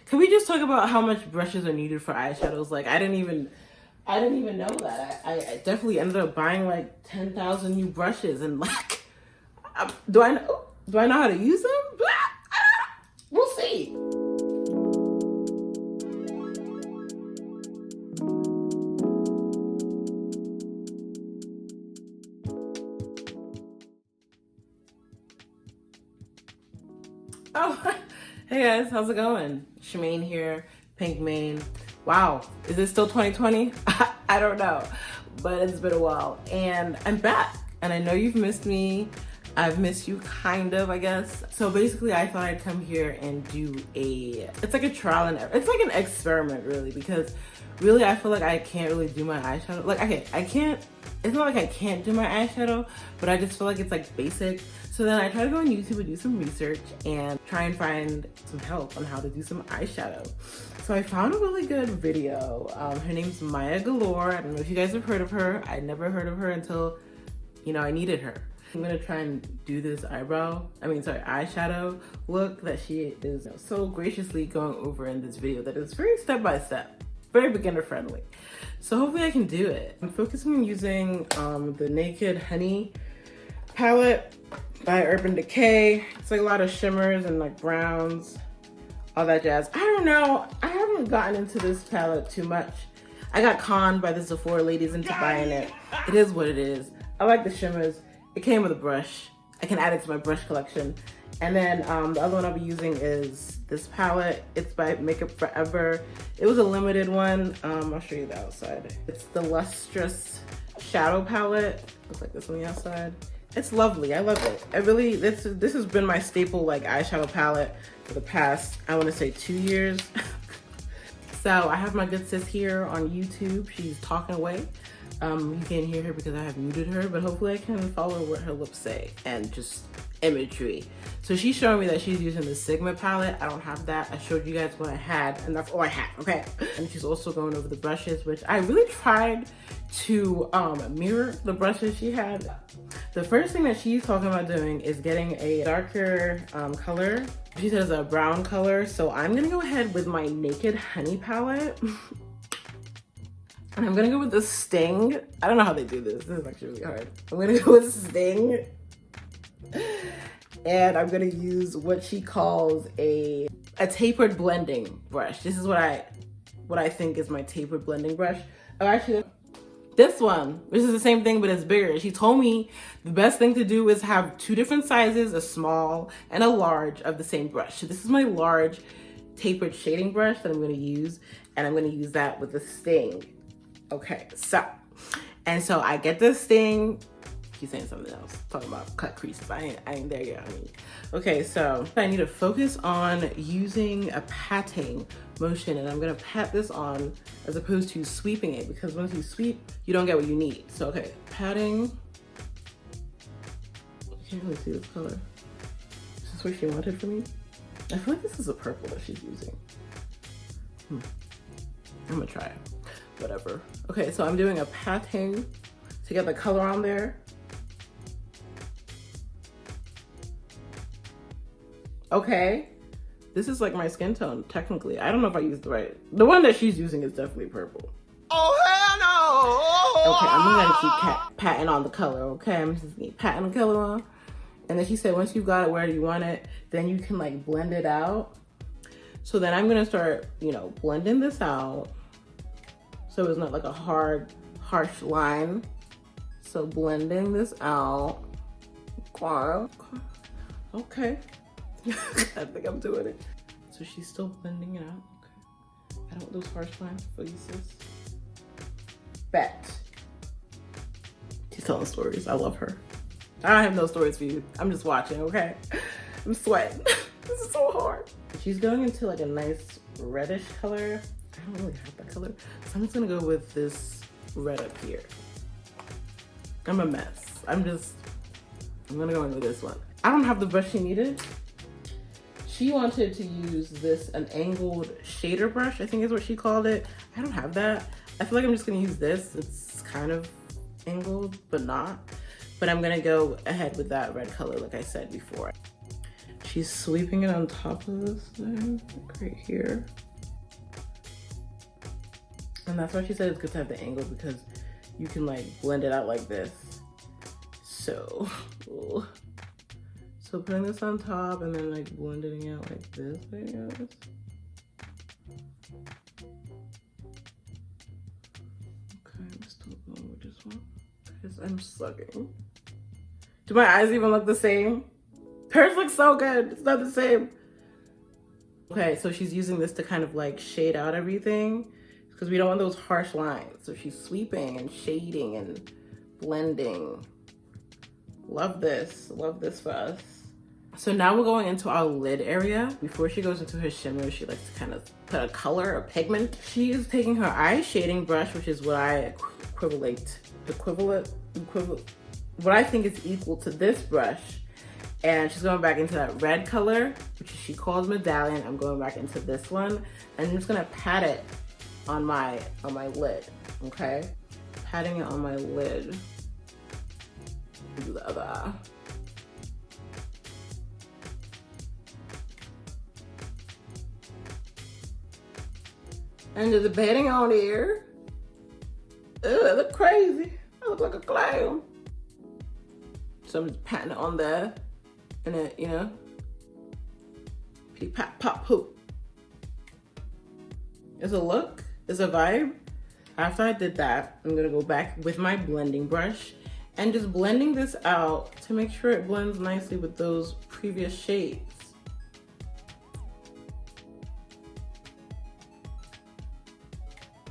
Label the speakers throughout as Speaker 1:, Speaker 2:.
Speaker 1: Can we just talk about how much brushes are needed for eyeshadows? Like, I didn't even know that. I definitely ended up buying like 10,000 new brushes, and like, do I know how to use them? We'll see. Oh, hey guys, how's it going? Shemaine here, Pink Mane. Wow, is it still 2020? I don't know, but it's been a while and I'm back. And I know you've missed me. I've missed you kind of, I guess. So basically I thought I'd come here and do it's like a trial and error. It's like an experiment really, because really I feel like I can't really do my eyeshadow. Like, okay, it's not like I can't do my eyeshadow, but I just feel like it's like basic. So then I tried to go on YouTube and do some research and try and find some help on how to do some eyeshadow. So I found a really good video. Her name's Maya Galore. I don't know if you guys have heard of her. I never heard of her until, you know, I needed her. I'm gonna try and do this eyeshadow look that she is so graciously going over in this video that is very step-by-step, very beginner friendly. So hopefully I can do it. I'm focusing on using the Naked Honey palette by Urban Decay. It's like a lot of shimmers and like browns, all that jazz. I don't know, I haven't gotten into this palette too much. I got conned by the Sephora ladies into buying it. It is what it is. I like the shimmers. It came with a brush. I can add it to my brush collection. And then the other one I'll be using is this palette. It's by Makeup Forever. It was a limited one. I'll show you the outside. It's the Lustrous Shadow Palette. Looks like this on the outside. It's lovely, I love it. This has been my staple like eyeshadow palette for the past, I wanna say 2 years. So I have my good sis here on YouTube. She's talking away. You can't hear her because I have muted her, but hopefully I can follow what her lips say and just imagery. So she's showing me that she's using the Sigma palette. I don't have that. I showed you guys what I had, and that's all I had, okay? And she's also going over the brushes, which I really tried to mirror the brushes she had. The first thing that she's talking about doing is getting a darker color. She says a brown color, so I'm gonna go ahead with my Naked Honey palette. And I'm gonna go with the Sting. I don't know how they do this. This is actually really hard. I'm gonna go with Sting. And I'm gonna use what she calls a tapered blending brush. This is what I think is my tapered blending brush. Oh, actually, this one, which is the same thing, but it's bigger. She told me the best thing to do is have 2 different sizes, a small and a large of the same brush. So this is my large tapered shading brush that I'm gonna use, and I'm gonna use that with the Sting. Okay, so I get this Sting. He's saying something else, talking about cut creases. I ain't there yet. Okay, so I need to focus on using a patting motion, and I'm gonna pat this on as opposed to sweeping it, because once you sweep, you don't get what you need. So okay, patting. You can't really see this color. Is this what she wanted for me? I feel like this is a purple that she's using. I'm gonna try it. Whatever. Okay, so I'm doing a patting to get the color on there. Okay, this is like my skin tone, technically. I don't know if I used the right. The one that she's using is definitely purple. Oh, hell no! Okay, I'm gonna keep patting on the color, okay? I'm just gonna keep patting the color on. And then she said, once you've got it where you want it, then you can like blend it out. So then I'm gonna start, you know, blending this out. So it's not like a hard, harsh line. So blending this out. Okay. I think I'm doing it. So she's still blending it out. Okay. I don't want those harsh lines for you, sis. Bet. She's telling stories. I love her. I have no stories for you. I'm just watching, okay? I'm sweating. This is so hard. She's going into like a nice reddish color. I don't really have that color. So I'm just gonna go with this red up here. I'm a mess. I'm gonna go in with this one. I don't have the brush she needed. She wanted to use an angled shader brush, I think is what she called it. I don't have that. I feel like I'm just gonna use this. It's kind of angled, but not. But I'm gonna go ahead with that red color like I said before. She's sweeping it on top of this thing, like right here. And that's why she said it's good to have the angle, because you can like blend it out like this. So, so putting this on top and then like blending it out like this, I guess. Okay, I'm still going with this one because I'm sucking. Do my eyes even look the same? Hers looks so good. It's not the same. Okay, so she's using this to kind of like shade out everything, because we don't want those harsh lines. So she's sweeping and shading and blending. Love this for us. So now we're going into our lid area. Before she goes into her shimmer, she likes to kind of put a color or pigment. She is taking her eye shading brush, which is what I what I think is equal to this brush. And she's going back into that red color, which she calls Medallion. I'm going back into this one. And I'm just gonna pat it on my lid, okay? Patting it on my lid. Do the other eye. And there's a bedding on here. Ugh, I look crazy. I look like a clown. So I'm just patting it on there. And then, you know, peep, pop, pop, poop. It's a look, it's a vibe. After I did that, I'm gonna go back with my blending brush and just blending this out to make sure it blends nicely with those previous shades.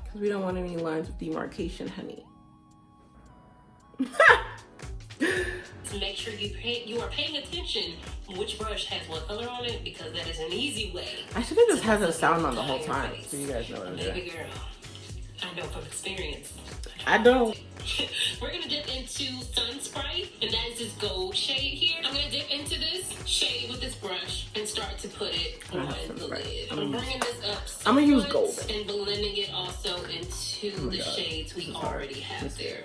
Speaker 1: Because we don't want any lines of demarcation, honey.
Speaker 2: To make sure you are paying attention which brush has what color on it, because that is an easy way.
Speaker 1: I should have just had the sound on the whole time, so you guys know what I'm doing.
Speaker 2: Baby girl, I know from experience.
Speaker 1: I don't.
Speaker 2: We're gonna dip into Sun Sprite, and that is this gold shade here. I'm gonna dip into this shade with this brush and start to put it on the lid. I'm bringing this up.
Speaker 1: I'm gonna use gold
Speaker 2: and blending it also into the shades we already have there.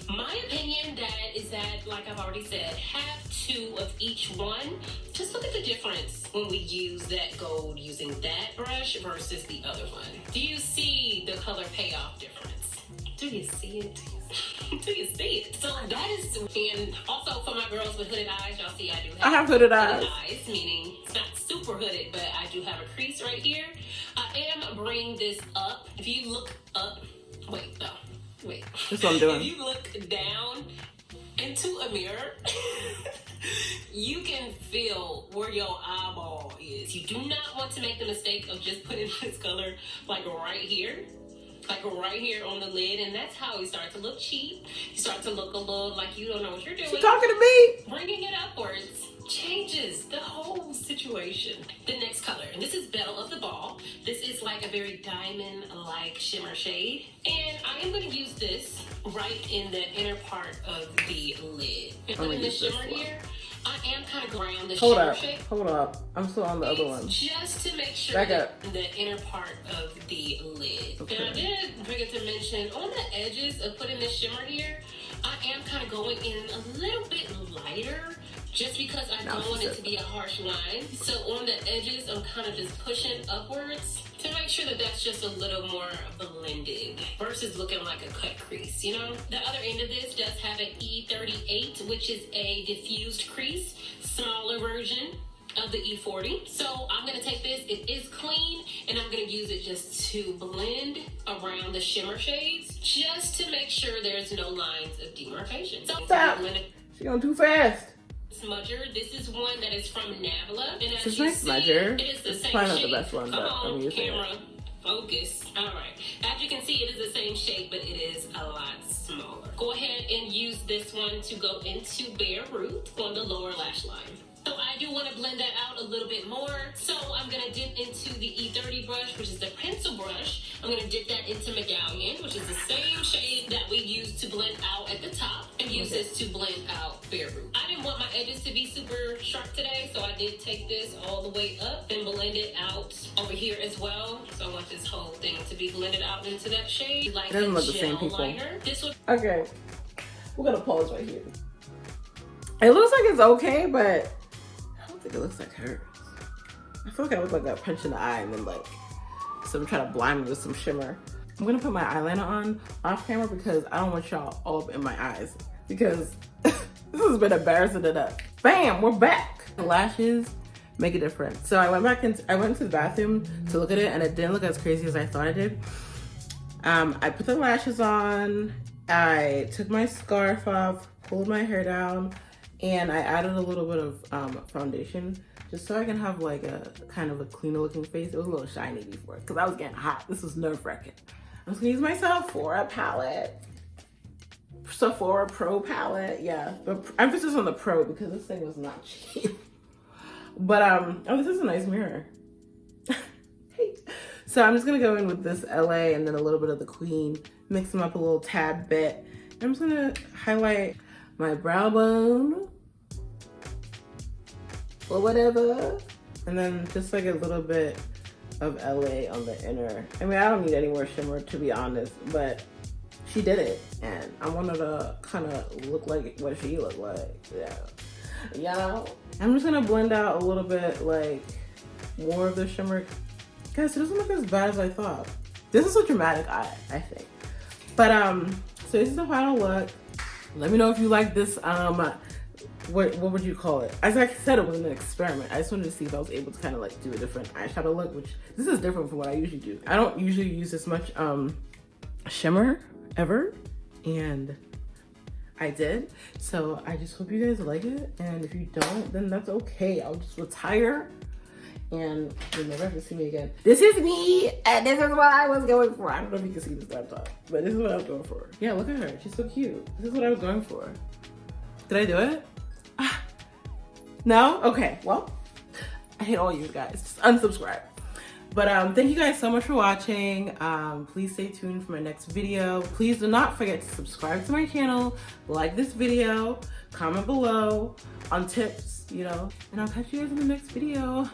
Speaker 2: My opinion is that, like I've already said, have two of each one. Just look at the difference when we use that gold using that brush versus the other one. Do you see the color payoff difference? Do you see it? Do you see it? So that is, and also for my girls with hooded eyes, y'all see I have
Speaker 1: hooded eyes.
Speaker 2: Meaning it's not super hooded, but I do have a crease right here. I am bringing this up. If you look up, wait.
Speaker 1: That's what I'm doing.
Speaker 2: If you look down into a mirror, you can feel where your eyeball is. You do not want to make the mistake of just putting this color like right here on the lid, and that's how you start to look cheap. You start to look a little like you don't know what you're doing.
Speaker 1: She talking to me?
Speaker 2: Bringing it upwards changes the whole situation. The next color, and this is Belle of the Ball. This is like a very diamond-like shimmer shade, and I am going to use this right in the inner part of the lid. And putting the shimmer here, I am kind of around the shimmer shape.
Speaker 1: Hold up. I'm still on the other one.
Speaker 2: Just to make sure
Speaker 1: that
Speaker 2: the inner part of the lid. Okay. And I did forget to mention, on the edges of putting this shimmer here, I am kind of going in a little bit lighter, just because I don't want it to be a harsh line. So on the edges, I'm kind of just pushing upwards to make sure that that's just a little more blended versus looking like a cut crease, you know? The other end of this does have an E38, which is a diffused crease, smaller version of the E40. So I'm gonna take this, it is clean, and I'm gonna use it just to blend around the shimmer shades, just to make sure there's no lines of demarcation. So
Speaker 1: stop. She's going too fast.
Speaker 2: Smudger. This is one that is from Navla. And
Speaker 1: this is my smudger.
Speaker 2: It is the same
Speaker 1: probably not
Speaker 2: shape.
Speaker 1: the best one, but I'm using
Speaker 2: camera. Focus. Alright. As you can see, it is the same shape, but it is a lot smaller. Go ahead and use this one to go into Bare Root on the lower lash line. So I do want to blend that out a little bit more. So I'm going to dip into the E30 brush, which is the pencil brush. I'm going to dip that into Medallion, which is the same shade that we used to blend out at the top, and use this to blend out Bare Root. I didn't want my edges to be super sharp today, so I did take this all the way up and blend it out over here as well. So I want this whole thing to be blended out into that shade. Like
Speaker 1: it doesn't look the same people. Okay, we're going to pause right here. It looks like it's okay, but I don't think it looks like hers. I feel like I look like a punch in the eye and then like someone trying to blind me with some shimmer. I'm gonna put my eyeliner on off camera because I don't want y'all all up in my eyes because this has been embarrassing enough. Bam, we're back. The lashes make a difference. So I went into the bathroom to look at it and it didn't look as crazy as I thought it did. I put the lashes on, I took my scarf off, pulled my hair down, and I added a little bit of foundation just so I can have like a kind of a cleaner looking face. It was a little shiny before because I was getting hot. This was nerve-wracking. I'm just gonna use my Sephora palette. Sephora Pro palette, yeah. But emphasis on the Pro because this thing was not cheap. But oh, this is a nice mirror. Hey. So I'm just gonna go in with this LA and then a little bit of the Queen, mix them up a little tad bit. And I'm just gonna highlight my brow bone or whatever. And then just like a little bit of LA on the inner. I mean, I don't need any more shimmer to be honest, but she did it. And I wanted to kind of look like what she looked like, yeah. You know? I'm just gonna blend out a little bit like more of the shimmer. Guys, it doesn't look as bad as I thought. This is a dramatic eye, I think. But so this is the final look. Let me know if you like this, what would you call it? As I said, it was an experiment. I just wanted to see if I was able to kind of like do a different eyeshadow look, which this is different from what I usually do. I don't usually use this much shimmer ever, and I did. So I just hope you guys like it, and if you don't, then that's okay. I'll just retire and you'll never have to see me again. This is me, and this is what I was going for. I don't know if you can see this laptop, but this is what I was going for. Yeah, look at her. She's so cute. This is what I was going for. Did I do it? No? Okay, well, I hate all you guys. Just unsubscribe. But thank you guys so much for watching. Please stay tuned for my next video. Please do not forget to subscribe to my channel, like this video, comment below on tips, you know, and I'll catch you guys in the next video.